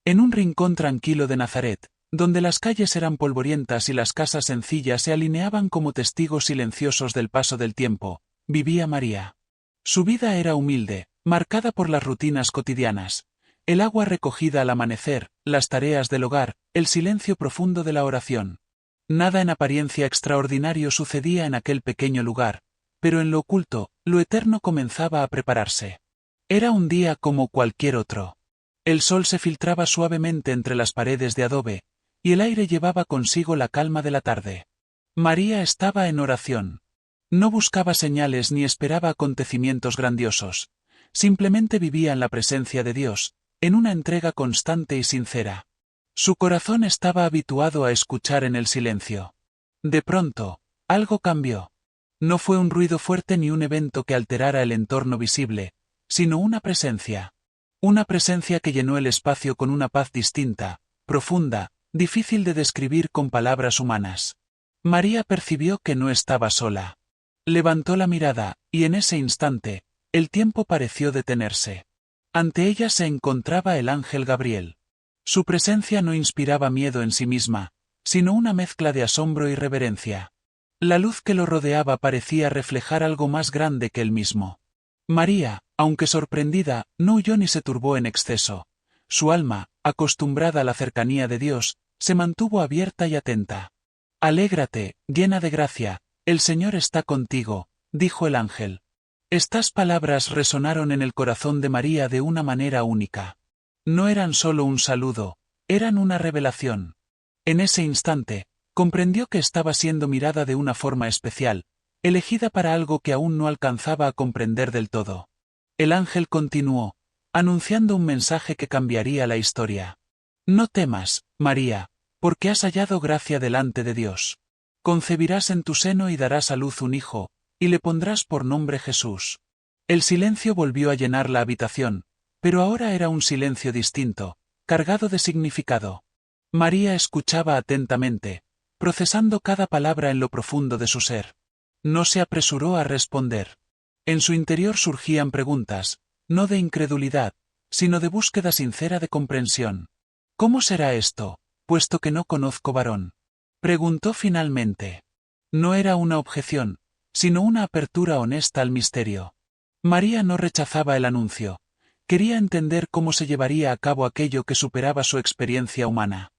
En un rincón tranquilo de Nazaret, donde las calles eran polvorientas y las casas sencillas se alineaban como testigos silenciosos del paso del tiempo, vivía María. Su vida era humilde, marcada por las rutinas cotidianas, el agua recogida al amanecer, las tareas del hogar, el silencio profundo de la oración. Nada en apariencia extraordinario sucedía en aquel pequeño lugar, pero en lo oculto, lo eterno comenzaba a prepararse. Era un día como cualquier otro. El sol se filtraba suavemente entre las paredes de adobe, y el aire llevaba consigo la calma de la tarde. María estaba en oración. No buscaba señales ni esperaba acontecimientos grandiosos. Simplemente vivía en la presencia de Dios, en una entrega constante y sincera. Su corazón estaba habituado a escuchar en el silencio. De pronto, algo cambió. No fue un ruido fuerte ni un evento que alterara el entorno visible, sino una presencia. Una presencia que llenó el espacio con una paz distinta, profunda, difícil de describir con palabras humanas. María percibió que no estaba sola. Levantó la mirada, y en ese instante, el tiempo pareció detenerse. Ante ella se encontraba el ángel Gabriel. Su presencia no inspiraba miedo en sí misma, sino una mezcla de asombro y reverencia. La luz que lo rodeaba parecía reflejar algo más grande que él mismo. María, aunque sorprendida, no huyó ni se turbó en exceso. Su alma, acostumbrada a la cercanía de Dios, se mantuvo abierta y atenta. Alégrate, llena de gracia, el Señor está contigo, dijo el ángel. Estas palabras resonaron en el corazón de María de una manera única. No eran solo un saludo, eran una revelación. En ese instante, comprendió que estaba siendo mirada de una forma especial, elegida para algo que aún no alcanzaba a comprender del todo. El ángel continuó, anunciando un mensaje que cambiaría la historia. No temas, María, porque has hallado gracia delante de Dios. Concebirás en tu seno y darás a luz un hijo, y le pondrás por nombre Jesús. El silencio volvió a llenar la habitación, pero ahora era un silencio distinto, cargado de significado. María escuchaba atentamente, procesando cada palabra en lo profundo de su ser. No se apresuró a responder. En su interior surgían preguntas, no de incredulidad, sino de búsqueda sincera de comprensión. ¿Cómo será esto, puesto que no conozco varón? Preguntó finalmente. No era una objeción, sino una apertura honesta al misterio. María no rechazaba el anuncio. Quería entender cómo se llevaría a cabo aquello que superaba su experiencia humana.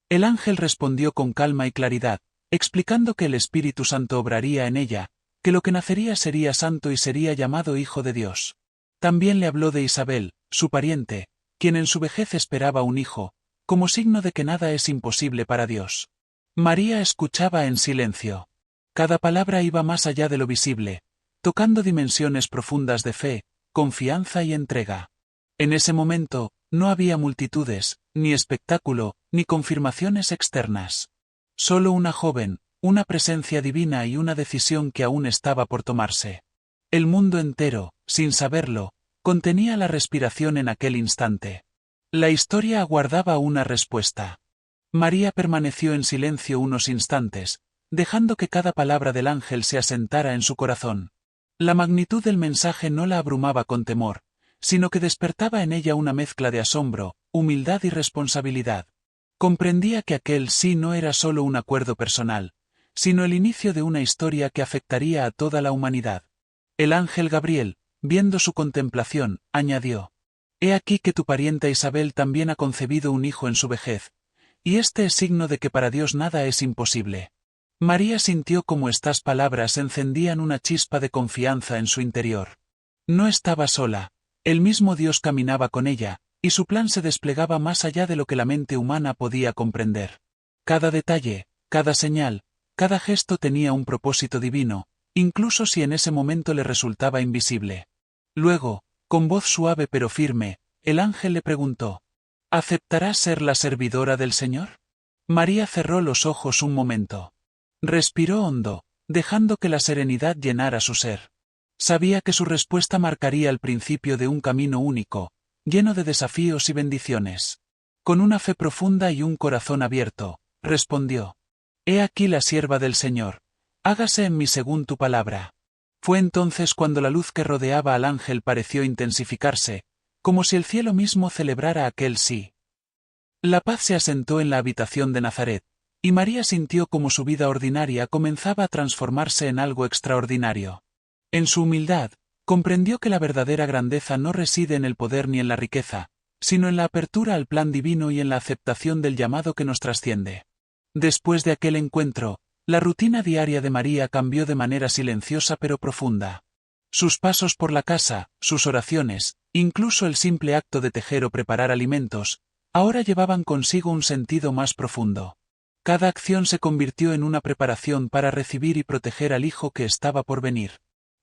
El ángel respondió con calma y claridad, explicando que el Espíritu Santo obraría en ella, que lo que nacería sería santo y sería llamado Hijo de Dios. También le habló de Isabel, su pariente, quien en su vejez esperaba un hijo, como signo de que nada es imposible para Dios. María escuchaba en silencio. Cada palabra iba más allá de lo visible, tocando dimensiones profundas de fe, confianza y entrega. En ese momento, no había multitudes, ni espectáculo, ni confirmaciones externas. Solo una joven, una presencia divina y una decisión que aún estaba por tomarse. El mundo entero, sin saberlo, contenía la respiración en aquel instante. La historia aguardaba una respuesta. María permaneció en silencio unos instantes, dejando que cada palabra del ángel se asentara en su corazón. La magnitud del mensaje no la abrumaba con temor, sino que despertaba en ella una mezcla de asombro, humildad y responsabilidad. Comprendía que aquel sí no era solo un acuerdo personal, sino el inicio de una historia que afectaría a toda la humanidad. El ángel Gabriel, viendo su contemplación, añadió: He aquí que tu parienta Isabel también ha concebido un hijo en su vejez, y este es signo de que para Dios nada es imposible. María sintió como estas palabras encendían una chispa de confianza en su interior. No estaba sola, el mismo Dios caminaba con ella, y su plan se desplegaba más allá de lo que la mente humana podía comprender. Cada detalle, cada señal, cada gesto tenía un propósito divino, incluso si en ese momento le resultaba invisible. Luego, con voz suave pero firme, el ángel le preguntó: ¿Aceptarás ser la servidora del Señor? María cerró los ojos un momento. Respiró hondo, dejando que la serenidad llenara su ser. Sabía que su respuesta marcaría el principio de un camino único, lleno de desafíos y bendiciones. Con una fe profunda y un corazón abierto, respondió: He aquí la sierva del Señor, hágase en mí según tu palabra. Fue entonces cuando la luz que rodeaba al ángel pareció intensificarse, como si el cielo mismo celebrara aquel sí. La paz se asentó en la habitación de Nazaret, y María sintió como su vida ordinaria comenzaba a transformarse en algo extraordinario. En su humildad, comprendió que la verdadera grandeza no reside en el poder ni en la riqueza, sino en la apertura al plan divino y en la aceptación del llamado que nos trasciende. Después de aquel encuentro, la rutina diaria de María cambió de manera silenciosa pero profunda. Sus pasos por la casa, sus oraciones, incluso el simple acto de tejer o preparar alimentos, ahora llevaban consigo un sentido más profundo. Cada acción se convirtió en una preparación para recibir y proteger al Hijo que estaba por venir.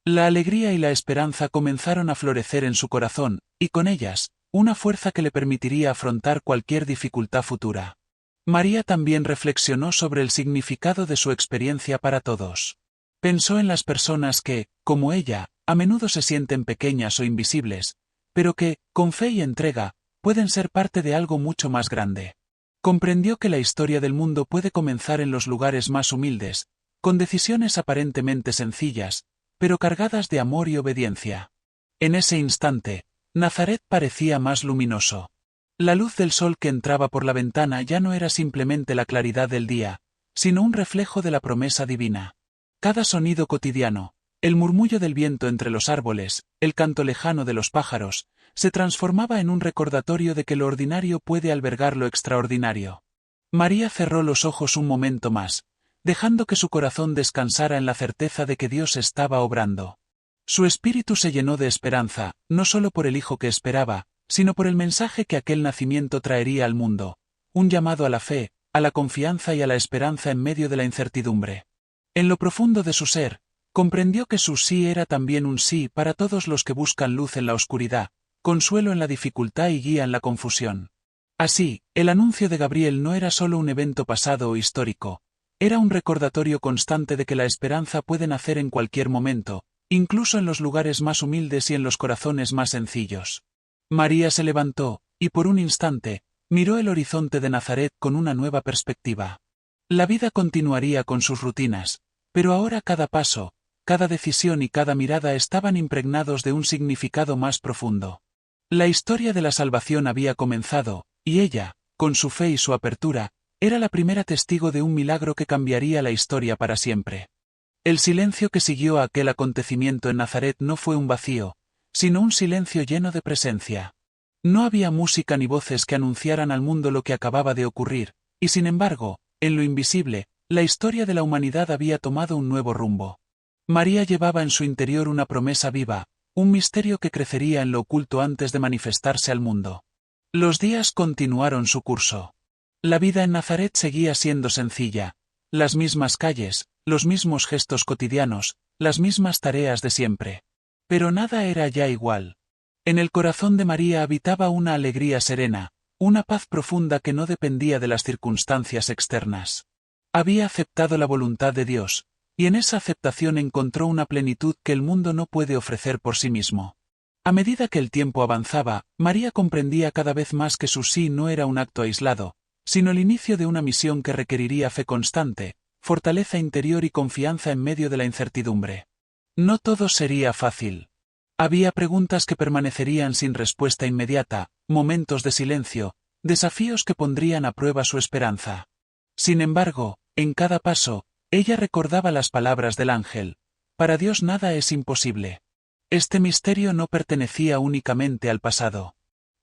La alegría y la esperanza comenzaron a florecer en su corazón, y con ellas, una fuerza que le permitiría afrontar cualquier dificultad futura. María también reflexionó sobre el significado de su experiencia para todos. Pensó en las personas que, como ella, a menudo se sienten pequeñas o invisibles, pero que, con fe y entrega, pueden ser parte de algo mucho más grande. Comprendió que la historia del mundo puede comenzar en los lugares más humildes, con decisiones aparentemente sencillas, pero cargadas de amor y obediencia. En ese instante, Nazaret parecía más luminoso. La luz del sol que entraba por la ventana ya no era simplemente la claridad del día, sino un reflejo de la promesa divina. Cada sonido cotidiano, el murmullo del viento entre los árboles, el canto lejano de los pájaros, se transformaba en un recordatorio de que lo ordinario puede albergar lo extraordinario. María cerró los ojos un momento más, dejando que su corazón descansara en la certeza de que Dios estaba obrando. Su espíritu se llenó de esperanza, no solo por el hijo que esperaba, sino por el mensaje que aquel nacimiento traería al mundo, un llamado a la fe, a la confianza y a la esperanza en medio de la incertidumbre. En lo profundo de su ser, comprendió que su sí era también un sí para todos los que buscan luz en la oscuridad, consuelo en la dificultad y guía en la confusión. Así, el anuncio de Gabriel no era solo un evento pasado o histórico, era un recordatorio constante de que la esperanza puede nacer en cualquier momento, incluso en los lugares más humildes y en los corazones más sencillos. María se levantó, y por un instante, miró el horizonte de Nazaret con una nueva perspectiva. La vida continuaría con sus rutinas, pero ahora cada paso, cada decisión y cada mirada estaban impregnados de un significado más profundo. La historia de la salvación había comenzado, y ella, con su fe y su apertura, era la primera testigo de un milagro que cambiaría la historia para siempre. El silencio que siguió a aquel acontecimiento en Nazaret no fue un vacío, sino un silencio lleno de presencia. No había música ni voces que anunciaran al mundo lo que acababa de ocurrir, y sin embargo, en lo invisible, la historia de la humanidad había tomado un nuevo rumbo. María llevaba en su interior una promesa viva, un misterio que crecería en lo oculto antes de manifestarse al mundo. Los días continuaron su curso. La vida en Nazaret seguía siendo sencilla, las mismas calles, los mismos gestos cotidianos, las mismas tareas de siempre. Pero nada era ya igual. En el corazón de María habitaba una alegría serena, una paz profunda que no dependía de las circunstancias externas. Había aceptado la voluntad de Dios, y en esa aceptación encontró una plenitud que el mundo no puede ofrecer por sí mismo. A medida que el tiempo avanzaba, María comprendía cada vez más que su sí no era un acto aislado, sino el inicio de una misión que requeriría fe constante, fortaleza interior y confianza en medio de la incertidumbre. No todo sería fácil. Había preguntas que permanecerían sin respuesta inmediata, momentos de silencio, desafíos que pondrían a prueba su esperanza. Sin embargo, en cada paso, ella recordaba las palabras del ángel: para Dios nada es imposible. Este misterio no pertenecía únicamente al pasado.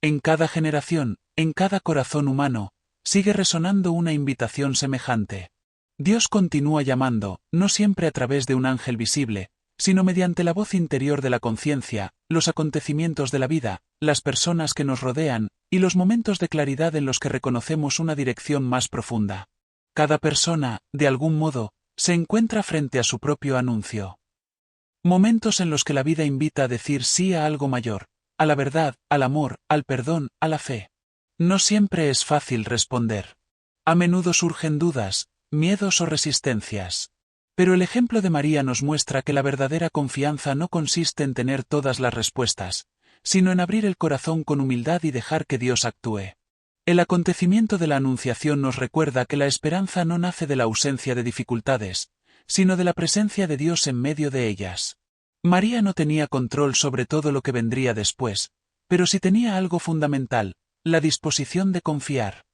En cada generación, en cada corazón humano, sigue resonando una invitación semejante. Dios continúa llamando, no siempre a través de un ángel visible, sino mediante la voz interior de la conciencia, los acontecimientos de la vida, las personas que nos rodean, y los momentos de claridad en los que reconocemos una dirección más profunda. Cada persona, de algún modo, se encuentra frente a su propio anuncio. Momentos en los que la vida invita a decir sí a algo mayor, a la verdad, al amor, al perdón, a la fe. No siempre es fácil responder. A menudo surgen dudas, miedos o resistencias. Pero el ejemplo de María nos muestra que la verdadera confianza no consiste en tener todas las respuestas, sino en abrir el corazón con humildad y dejar que Dios actúe. El acontecimiento de la Anunciación nos recuerda que la esperanza no nace de la ausencia de dificultades, sino de la presencia de Dios en medio de ellas. María no tenía control sobre todo lo que vendría después, pero sí tenía algo fundamental: la disposición de confiar.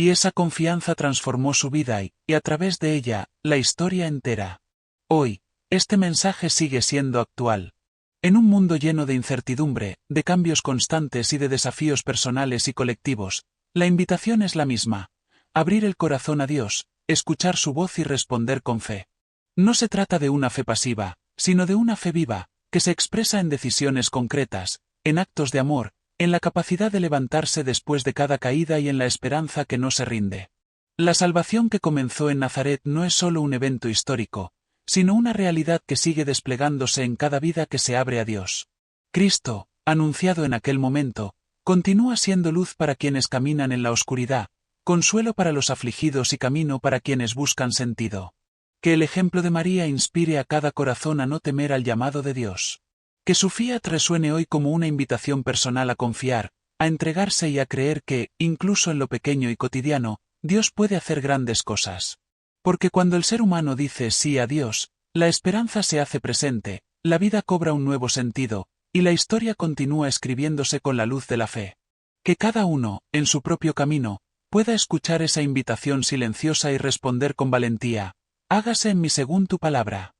Y esa confianza transformó su vida y a través de ella, la historia entera. Hoy, este mensaje sigue siendo actual. En un mundo lleno de incertidumbre, de cambios constantes y de desafíos personales y colectivos, la invitación es la misma: abrir el corazón a Dios, escuchar su voz y responder con fe. No se trata de una fe pasiva, sino de una fe viva, que se expresa en decisiones concretas, en actos de amor, en la capacidad de levantarse después de cada caída y en la esperanza que no se rinde. La salvación que comenzó en Nazaret no es solo un evento histórico, sino una realidad que sigue desplegándose en cada vida que se abre a Dios. Cristo, anunciado en aquel momento, continúa siendo luz para quienes caminan en la oscuridad, consuelo para los afligidos y camino para quienes buscan sentido. Que el ejemplo de María inspire a cada corazón a no temer al llamado de Dios. Que su fiat resuene hoy como una invitación personal a confiar, a entregarse y a creer que, incluso en lo pequeño y cotidiano, Dios puede hacer grandes cosas. Porque cuando el ser humano dice sí a Dios, la esperanza se hace presente, la vida cobra un nuevo sentido, y la historia continúa escribiéndose con la luz de la fe. Que cada uno, en su propio camino, pueda escuchar esa invitación silenciosa y responder con valentía: hágase en mí según tu palabra.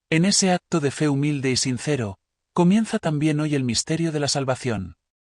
En ese acto de fe humilde y sincero, comienza también hoy el misterio de la salvación.